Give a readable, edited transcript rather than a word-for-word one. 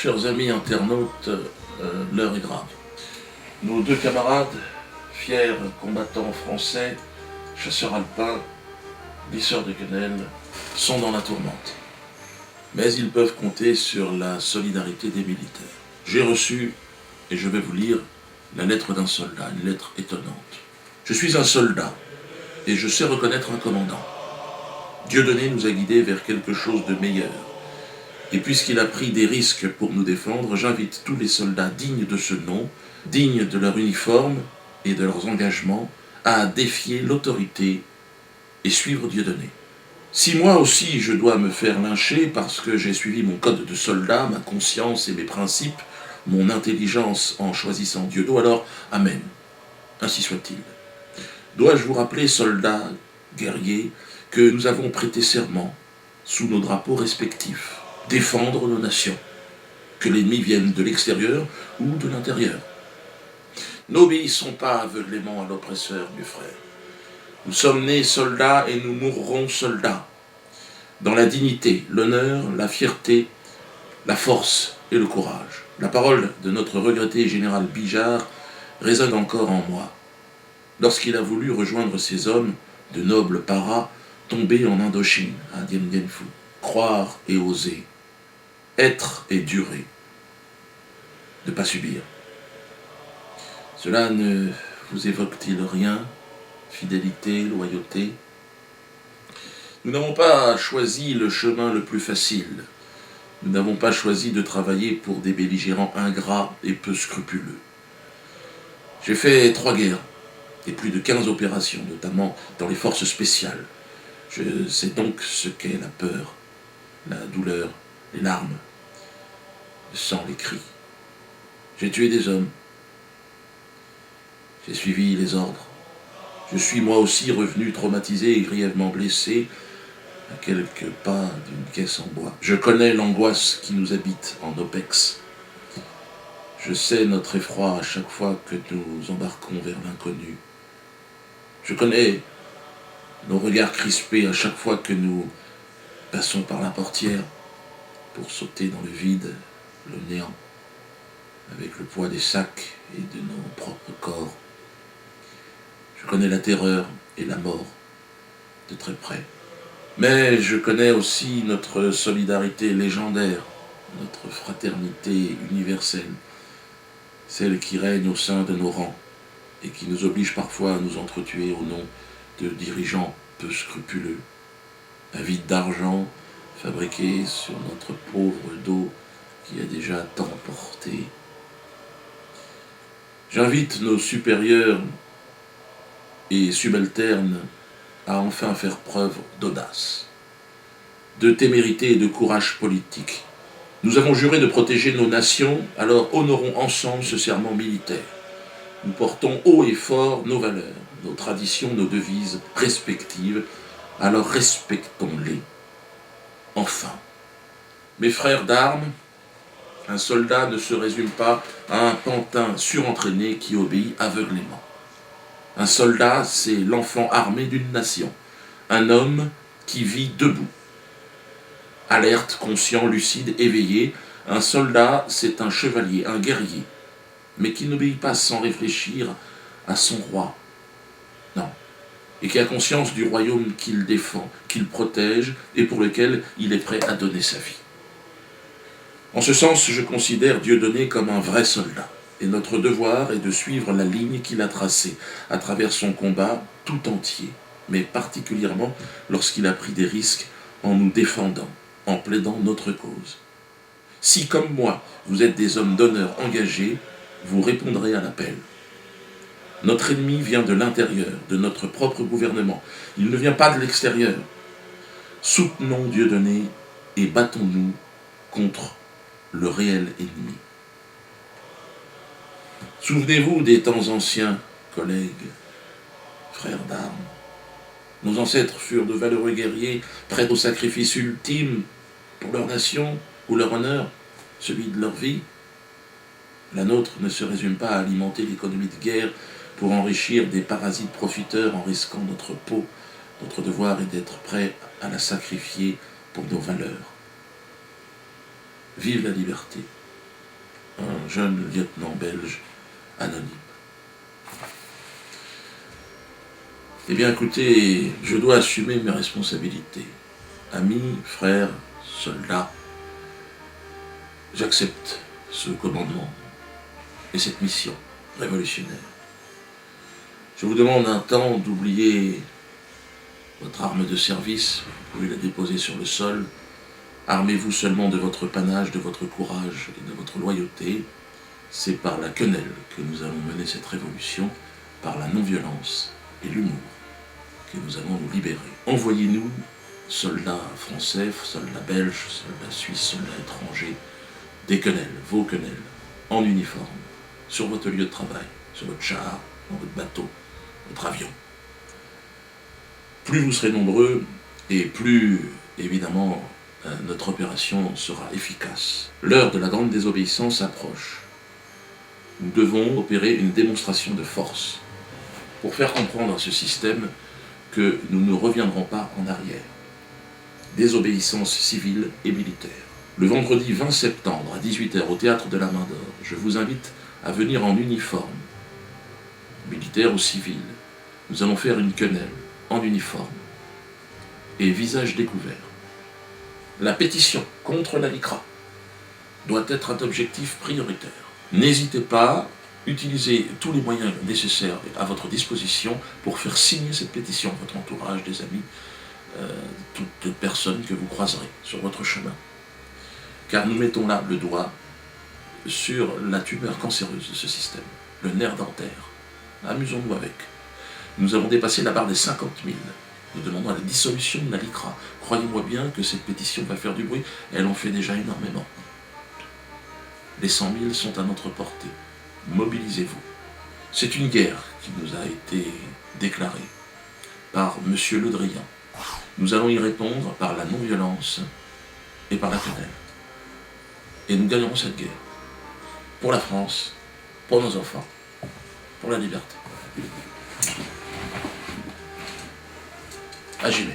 chers amis internautes, l'heure est grave. Nos deux camarades, fiers combattants français, chasseurs alpins, glisseurs de quenelle, sont dans la tourmente. Mais ils peuvent compter sur la solidarité des militaires. J'ai reçu, et je vais vous lire, la lettre d'un soldat, une lettre étonnante. Je suis un soldat, et je sais reconnaître un commandant. Dieudonné nous a guidés vers quelque chose de meilleur. Et puisqu'il a pris des risques pour nous défendre, j'invite tous les soldats dignes de ce nom, dignes de leur uniforme et de leurs engagements, à défier l'autorité et suivre Dieudonné. Si moi aussi je dois me faire lyncher parce que j'ai suivi mon code de soldat, ma conscience et mes principes, mon intelligence en choisissant Dieudonné, alors amen, ainsi soit-il. Dois-je vous rappeler, soldats, guerriers, que nous avons prêté serment, sous nos drapeaux respectifs, défendre nos nations, que l'ennemi vienne de l'extérieur ou de l'intérieur. N'obéissons pas aveuglément à l'oppresseur, mes frères. Nous sommes nés soldats et nous mourrons soldats, dans la dignité, l'honneur, la fierté, la force et le courage. La parole de notre regretté général Bijard résonne encore en moi. Lorsqu'il a voulu rejoindre ces hommes, de nobles paras, tombés en Indochine, à Dien Bien Phu, croire et oser, être et durer, ne pas subir. Cela ne vous évoque-t-il rien? Fidélité, loyauté? Nous n'avons pas choisi le chemin le plus facile. Nous n'avons pas choisi de travailler pour des belligérants ingrats et peu scrupuleux. J'ai fait 3 guerres et plus de 15 opérations, notamment dans les forces spéciales. Je sais donc ce qu'est la peur, la douleur, les larmes, le sang, les cris. J'ai tué des hommes. J'ai suivi les ordres. Je suis moi aussi revenu traumatisé et grièvement blessé à quelques pas d'une caisse en bois. Je connais l'angoisse qui nous habite en OPEX. Je sais notre effroi à chaque fois que nous embarquons vers l'inconnu. Je connais nos regards crispés à chaque fois que nous passons par la portière pour sauter dans le vide, le néant, avec le poids des sacs et de nos propres corps. Je connais la terreur et la mort de très près. Mais je connais aussi notre solidarité légendaire, notre fraternité universelle, celle qui règne au sein de nos rangs et qui nous oblige parfois à nous entretuer au nom de dirigeants peu scrupuleux, avides d'argent, fabriqués sur notre pauvre dos qui a déjà tant porté. J'invite nos supérieurs et subalternes à enfin faire preuve d'audace, de témérité et de courage politique. Nous avons juré de protéger nos nations, alors honorons ensemble ce serment militaire. Nous portons haut et fort nos valeurs, nos traditions, nos devises respectives, alors respectons-les. Enfin, mes frères d'armes, un soldat ne se résume pas à un pantin surentraîné qui obéit aveuglément. Un soldat, c'est l'enfant armé d'une nation, un homme qui vit debout. Alerte, conscient, lucide, éveillé, un soldat, c'est un chevalier, un guerrier, mais qui n'obéit pas sans réfléchir à son roi. Non, et qui a conscience du royaume qu'il défend, qu'il protège et pour lequel il est prêt à donner sa vie. En ce sens, je considère Dieudonné comme un vrai soldat. Et notre devoir est de suivre la ligne qu'il a tracée à travers son combat tout entier, mais particulièrement lorsqu'il a pris des risques en nous défendant, en plaidant notre cause. Si, comme moi, vous êtes des hommes d'honneur engagés, vous répondrez à l'appel. Notre ennemi vient de l'intérieur, de notre propre gouvernement. Il ne vient pas de l'extérieur. Soutenons Dieudonné et battons-nous contre le réel ennemi. Souvenez-vous des temps anciens, collègues, frères d'armes. Nos ancêtres furent de valeureux guerriers, prêts au sacrifice ultime pour leur nation ou leur honneur, celui de leur vie. La nôtre ne se résume pas à alimenter l'économie de guerre pour enrichir des parasites profiteurs en risquant notre peau. Notre devoir est d'être prêts à la sacrifier pour nos valeurs. Vive la liberté! un jeune lieutenant belge anonyme. Eh bien écoutez, je dois assumer mes responsabilités. Amis, frères, soldats, j'accepte ce commandement et cette mission révolutionnaire. Je vous demande un temps d'oublier votre arme de service, vous pouvez la déposer sur le sol. Armez-vous seulement de votre panache, de votre courage et de votre loyauté. C'est par la quenelle que nous allons mener cette révolution, par la non-violence et l'humour que nous allons nous libérer. Envoyez-nous, soldats français, soldats belges, soldats suisses, soldats étrangers, des quenelles, vos quenelles, en uniforme, sur votre lieu de travail, sur votre char, dans votre bateau, votre avion. Plus vous serez nombreux, et plus, évidemment, notre opération sera efficace. L'heure de la grande désobéissance approche. Nous devons opérer une démonstration de force pour faire comprendre à ce système que nous ne reviendrons pas en arrière. Désobéissance civile et militaire. Le vendredi 20 septembre à 18 h au Théâtre de la Main d'Or, je vous invite à venir en uniforme, militaire ou civil. Nous allons faire une quenelle en uniforme et visage découvert. La pétition contre la LICRA doit être un objectif prioritaire. N'hésitez pas, utilisez tous les moyens nécessaires à votre disposition pour faire signer cette pétition à votre entourage, des amis, toutes personnes que vous croiserez sur votre chemin. Car nous mettons là le doigt sur la tumeur cancéreuse de ce système, le nerf dentaire. Amusons-nous avec. Nous avons dépassé la barre des 50 000. Nous demandons la dissolution de la LICRA. Croyez-moi bien que cette pétition va faire du bruit, elle en fait déjà énormément. Les 100 000 sont à notre portée. Mobilisez-vous. C'est une guerre qui nous a été déclarée par M. Le Drian. Nous allons y répondre par la non-violence et par la quenelle. Et nous gagnerons cette guerre. Pour la France, pour nos enfants, pour la liberté. Agimé.